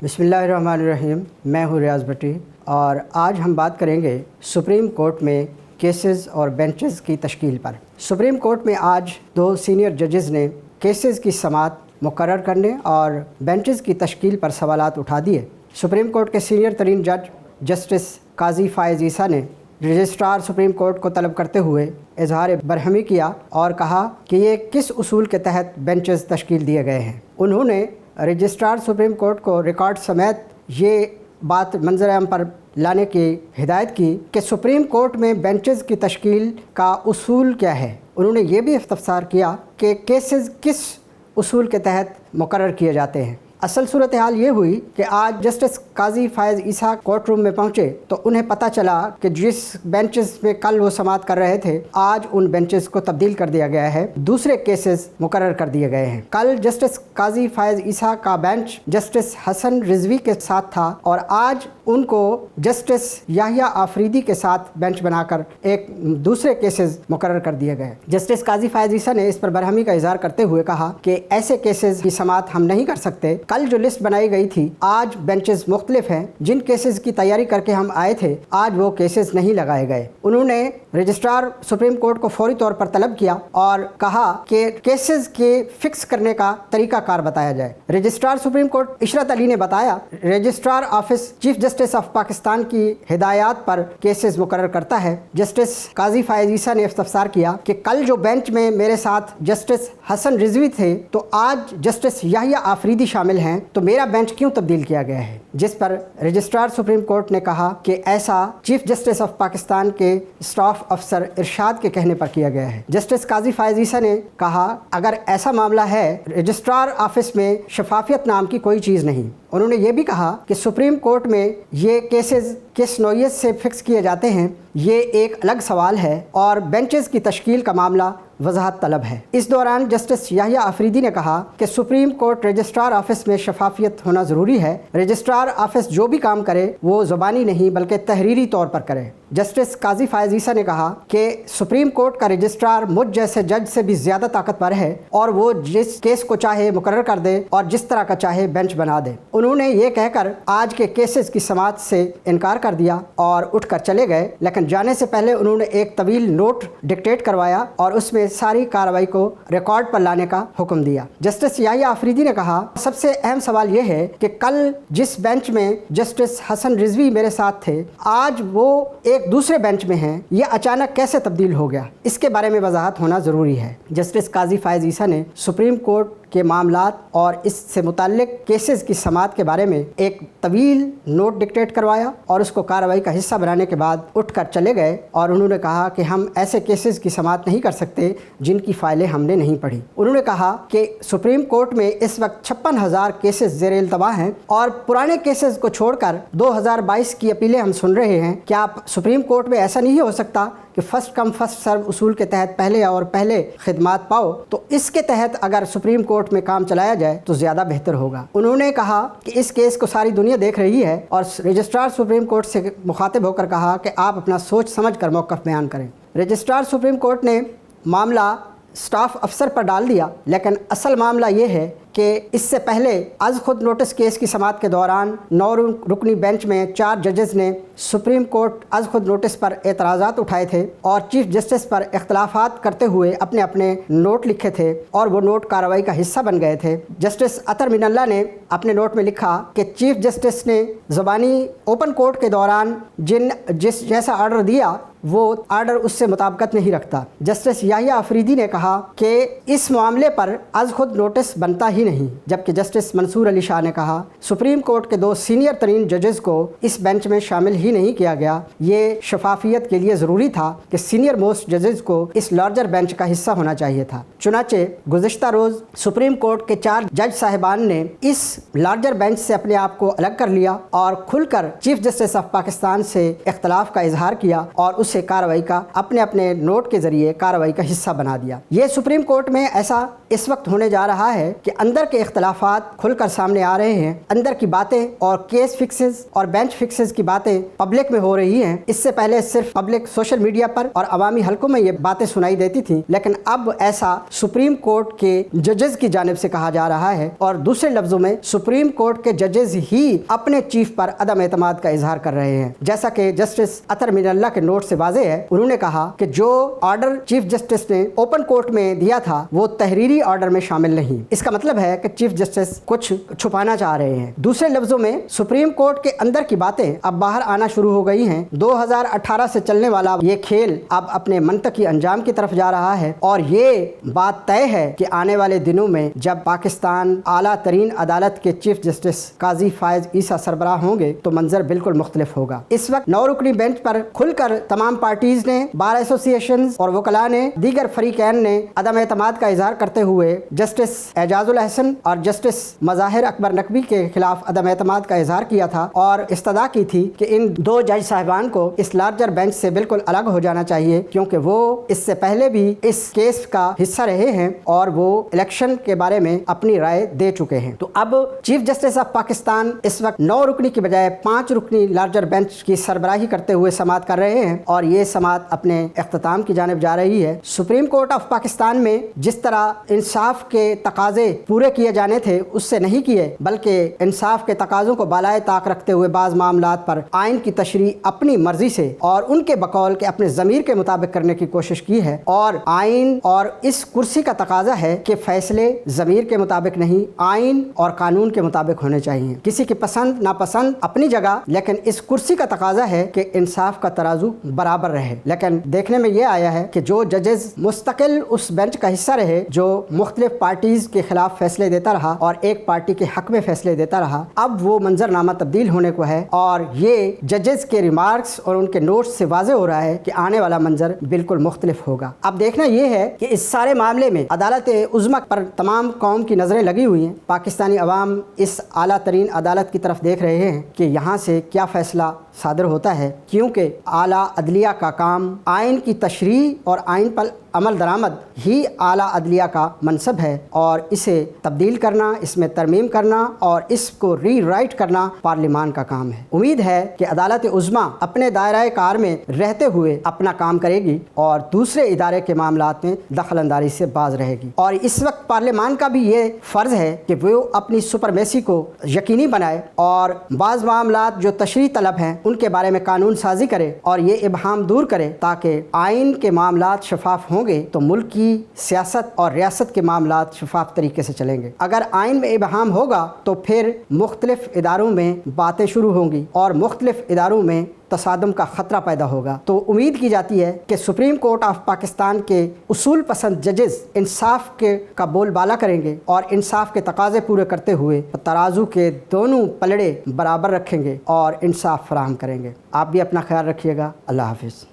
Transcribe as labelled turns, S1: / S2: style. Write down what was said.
S1: बिस्मिल्लाहिर्रहमानिर्रहीम। मैं हूँ रियाज़ भट्टी और आज हम बात करेंगे सुप्रीम कोर्ट में केसेस और बेंचेस की तश्कील पर। सुप्रीम कोर्ट में आज 2 सीनियर जजेस ने केसेस की समाअत मुकर्रर करने और बेंचेस की तश्कील पर सवालात उठा दिए। सुप्रीम कोर्ट के सीनियर तरीन जज जस्टिस काजी फ़ायज़ ईसा ने रजिस्ट्रार सुप्रीम कोर्ट को तलब करते हुए इजहार बरहमी किया और कहा कि ये किस उसूल के तहत बेंचेस तश्कील दिए गए हैं। उन्होंने रजिस्ट्रार सुप्रीम कोर्ट को रिकॉर्ड समेत ये बात मंजर आम पर लाने की हिदायत की कि सुप्रीम कोर्ट में बेंचेस की तश्कील का उसूल क्या है। उन्होंने ये भी इस्तफसार किया कि केसेस किस उसूल के तहत मुकर्रर किए जाते हैं। असल सूरत हाल ये हुई कि आज जस्टिस काजी फ़ायज़ ईसा कोर्ट रूम में पहुँचे तो उन्हें पता चला कि जिस बेंचेस में कल वो समाअत कर रहे थे, आज उन बेंचेस को तब्दील कर दिया गया है, दूसरे केसेस मुकर्रर कर दिए गए हैं। कल जस्टिस काजी फ़ायज़ ईसा का बेंच जस्टिस हसन रिजवी के साथ था और आज उनको जस्टिस याहिया आफरीदी के साथ बेंच बनाकर एक दूसरे केसेस मुकर्रर कर दिए गए। जस्टिस काजी फ़ायज़ ईसा ने इस पर बरहमी का इजहार करते हुए कहा कि ऐसे केसेस की समाअत हम नहीं कर सकते। कल जो लिस्ट बनाई गई थी, आज बेंचेस मुख्तलिफ हैं। जिन केसेस की तैयारी करके हम आए थे, आज वो केसेस नहीं लगाए गए। उन्होंने रजिस्ट्रार सुप्रीम कोर्ट को फौरी तौर पर तलब किया और कहा कि केसेस के फिक्स करने का तरीकाकार बताया जाए। Registrar supreme court Ishrat Ali ने बताया, registrar office chief justice of Pakistan की हिदायत पर केसेस मुकर्रर करता है। जस्टिस काजी फ़ायज़ ईसा ने इस्तफसार किया कि कल जो बेंच में मेरे साथ जस्टिस हसन रिजवी थे तो आज जस्टिस याहिया आफरीदी शामिल हैं, तो मेरा बेंच क्यों तब्दील किया गया है। जिस पर रजिस्ट्रार सुप्रीम कोर्ट ने कहा कि ऐसा चीफ जस्टिस ऑफ पाकिस्तान के स्टाफ अफसर इरशाद के कहने पर किया गया है। जस्टिस काजी फ़ायज़ ईसा ने कहा, अगर ऐसा मामला है, रजिस्ट्रार ऑफिस में शफाफियत नाम की कोई चीज़ नहीं। उन्होंने ये भी कहा कि सुप्रीम कोर्ट में ये केसेस किस नौइयत से फिक्स किए जाते हैं, ये एक अलग सवाल है और बेंचेस की तश्कील का मामला वजाहत तलब है। इस दौरान जस्टिस याहिया आफरीदी ने कहा कि सुप्रीम कोर्ट रजिस्ट्रार ऑफिस में शफाफियत होना ज़रूरी है। रजिस्ट्रार ऑफिस जो भी काम करे वो ज़ुबानी नहीं बल्कि तहरीरी तौर पर करे। जस्टिस काजी फ़ायज़ ईसा ने कहा कि सुप्रीम कोर्ट का रजिस्ट्रार मुझ जैसे जज से भी ज़्यादा ताकतवर है और वो जिस केस को चाहे मुकर्रर कर दे और जिस तरह का चाहे बेंच बना दे। उन्होंने ये कहकर आज के केसेस की समाअत से इनकार कर दिया और उठकर चले गए, लेकिन जाने से पहले उन्होंने एक तवील नोट डिक्टेट करवाया और उसमें सारी कार्रवाई को रिकॉर्ड पर लाने का हुक्म दिया। जस्टिस याहिया आफरीदी ने कहा, सबसे अहम सवाल यह है कि कल जिस बेंच में जस्टिस हसन रिजवी मेरे साथ थे, आज वो एक दूसरे बेंच में हैं, ये अचानक कैसे तब्दील हो गया, इसके बारे में वजाहत होना ज़रूरी है। जस्टिस काजी फ़ायज़ ईसा ने सुप्रीम कोर्ट के मामलात और इससे मुताल्लिक केसेस की समाअत के बारे में एक तवील नोट डिक्टेट करवाया और उसको कार्रवाई का हिस्सा बनाने के बाद उठकर चले गए और उन्होंने कहा कि हम ऐसे केसेस की समाअत नहीं कर सकते जिनकी फाइलें हमने नहीं पढ़ी। उन्होंने कहा कि सुप्रीम कोर्ट में इस वक्त 56,000 केसेस ज़ेर इल्तवा हैं और पुराने केसेस को छोड़कर 2022 की अपीलें हम सुन रहे हैं। क्या सुप्रीम कोर्ट में ऐसा नहीं हो सकता कि फ़र्स्ट कम फ़र्स्ट सर्व उसूल के तहत पहले खिदमात पाओ, तो इसके तहत अगर सुप्रीम कोर्ट में काम चलाया जाए तो ज़्यादा बेहतर होगा। उन्होंने कहा कि इस केस को सारी दुनिया देख रही है और रजिस्ट्रार सुप्रीम कोर्ट से मुखातिब होकर कहा कि आप अपना सोच समझ कर मौक़िफ़ बयान करें। रजिस्ट्रार सुप्रीम कोर्ट ने मामला स्टाफ अफसर पर डाल दिया, लेकिन असल मामला ये है कि इससे पहले आज खुद नोटिस केस की समाअत के दौरान 9 रुकनी बेंच में 4 जजेस ने सुप्रीम कोर्ट आज खुद नोटिस पर एतराज़ात उठाए थे और चीफ जस्टिस पर इख्तलाफात करते हुए अपने अपने नोट लिखे थे और वो नोट कार्रवाई का हिस्सा बन गए थे। जस्टिस अतर मिनल्ला ने अपने नोट में लिखा कि चीफ जस्टिस ने ज़बानी ओपन कोर्ट के दौरान जिस जैसा आर्डर दिया वो आर्डर उससे मुताबिकत नहीं रखता। जस्टिस याहिया आफरीदी ने कहा कि इस मामले पर आज खुद नोटिस बनता ही नहीं, जबकि जस्टिस मंसूर अली शाह ने कहा सुप्रीम कोर्ट के 2 सीनियर तरीन जजेस को इस बेंच में शामिल ही नहीं किया गया। ये शफाफियत के लिए ज़रूरी था कि सीनियर मोस्ट जजेस को इस लार्जर बेंच का हिस्सा होना चाहिए था। चुनाचे गुज़िश्ता रोज़ सुप्रीम कोर्ट के 4 जज साहिबान ने इस लार्जर बेंच से अपने आप को अलग कर लिया और खुलकर चीफ जस्टिस ऑफ पाकिस्तान से इख्तलाफ का इजहार किया और उसे कार्रवाई का अपने अपने नोट के ज़रिए कार्रवाई का हिस्सा बना दिया। ये सुप्रीम कोर्ट में ऐसा इस वक्त होने जा रहा है कि अंदर अंदर के इख्तलाफात खुलकर सामने आ रहे हैं, अंदर की बातें और केस फिक्सेस और बेंच फिक्सेस की बातें पब्लिक में हो रही हैं। इससे पहले सिर्फ पब्लिक सोशल मीडिया पर और अवामी हलकों में ये बातें सुनाई देती थी, लेकिन अब ऐसा सुप्रीम कोर्ट के जजेस की जानिब से कहा जा रहा है और दूसरे लफ्जों में सुप्रीम कोर्ट के जजेस ही अपने चीफ पर अदम एतमाद का इजहार कर रहे हैं। जैसा कि जस्टिस अतर मिनल्ला के नोट से वाज़ेह है, उन्होंने कहा कि जो ऑर्डर चीफ जस्टिस ने ओपन कोर्ट में दिया था वो तहरीरी ऑर्डर में शामिल नहीं। इसका मतलब है कि चीफ जस्टिस कुछ छुपाना चाह रहे हैं। दूसरे लफ्जों में सुप्रीम कोर्ट के अंदर की बातें अब बाहर आना शुरू हो गई हैं। 2018 से चलने वाला ये खेल अब अपने मंतकी अंजाम की तरफ जा रहा है और ये बात तय है कि आने वाले दिनों में जब पाकिस्तान आला तरीन अदालत के चीफ जस्टिस काजी फायज ईसा सरबराह होंगे तो मंजर बिल्कुल मुख्तलिफ होगा। इस वक्त 9 रुकनी बेंच पर खुलकर तमाम पार्टीज ने, बार एसोसिएशन और वकला ने, दीगर फरीकैन ने अदम एतमाद का इजहार करते हुए जस्टिस एजाजुल हसन और जस्टिस मज़ाहिर अकबर नकवी के खिलाफ अदम एतमाद का इजहार किया था और इस्तदा की थी कि इन 2 जज साहिबान को इस लार्जर बेंच से बिल्कुल अलग हो जाना चाहिए, क्योंकि वो इससे पहले भी इस केस का हिस्सा रहे हैं और वो इलेक्शन के बारे में अपनी राय दे चुके हैं। तो अब चीफ जस्टिस ऑफ पाकिस्तान इस वक्त 9 रुकनी की बजाय 5 रुकनी लार्जर बेंच की सरबराही करते हुए समाअत कर रहे हैं और ये समाअत अपने इख्तिताम की जानिब जा रही है। सुप्रीम कोर्ट ऑफ पाकिस्तान में जिस तरह इंसाफ के तकाजे पूरे किए जाने थे उससे नहीं किए, बल्कि इंसाफ के तकाजों को बालाए ताक रखते हुए बाज़ मामलात पर आइन की तशरीह अपनी मर्जी से और उनके बकौल के अपने ज़मीर के मुताबिक करने की कोशिश की है। और आइन और इस कुर्सी का तकाजा है कि फैसले ज़मीर के मुताबिक नहीं, आइन और कानून के मुताबिक होने चाहिए। किसी की पसंद नापसंद अपनी जगह, लेकिन इस कुर्सी का तकाजा है कि इंसाफ का तराजू बराबर रहे। लेकिन देखने में यह आया है कि जो जजेस मुस्तकिल उस बेंच का हिस्सा रहे, जो मुख्तलिफ पार्टीज के खिलाफ फैसले देता रहा और एक पार्टी के हक में फैसले देता रहा, अब वो मंजरनामा तब्दील होने को है और ये जजेस के रिमार्क्स और उनके नोट्स से वाज़ेह हो रहा है कि आने वाला मंजर बिल्कुल मुख्तलिफ होगा। अब देखना यह है कि इस सारे मामले में अदालत उज़्मा पर तमाम कौम की नज़रें लगी हुई हैं। पाकिस्तानी अवाम इस आला तरीन अदालत की तरफ देख रहे हैं कि यहाँ से क्या फ़ैसला सादर होता है, क्योंकि आला अदलिया का काम आइन की तशरीह और आइन पर अमल दरामद ही आला अदलिया का मनसब है और इसे तब्दील करना, इसमें तरमीम करना और इसको रीराइट करना पार्लिमान का काम है। उम्मीद है कि अदालत उज़्मा अपने दायरा कार में रहते हुए अपना काम करेगी और दूसरे इदारे के मामलात में दखल अंदाजी से बाज रहेगी। और इस वक्त पार्लिमान का भी ये फ़र्ज़ है कि वो अपनी सुपरमेसी को यकीनी बनाए और बाज़ मामलात जो तशरीह तलब हैं उनके बारे में कानून साजी करे और ये इबहाम दूर करे, ताकि आइन के मामलात शफाफ होंगे तो मुल्क की सियासत और रियासत के मामलात शफाफ तरीके से चलेंगे। अगर आइन में इबहाम होगा तो फिर मुख्तलिफ इदारों में बातें शुरू होंगी और मुख्तलिफ इदारों में तसादम का ख़तरा पैदा होगा। तो उम्मीद की जाती है कि सुप्रीम कोर्ट ऑफ पाकिस्तान के उसूल पसंद जजेस इंसाफ के का बोलबाला करेंगे और इंसाफ के तकाजे पूरे करते हुए तराजू के दोनों पलड़े बराबर रखेंगे और इंसाफ फराहम करेंगे। आप भी अपना ख्याल रखिएगा। अल्लाह हाफिज़।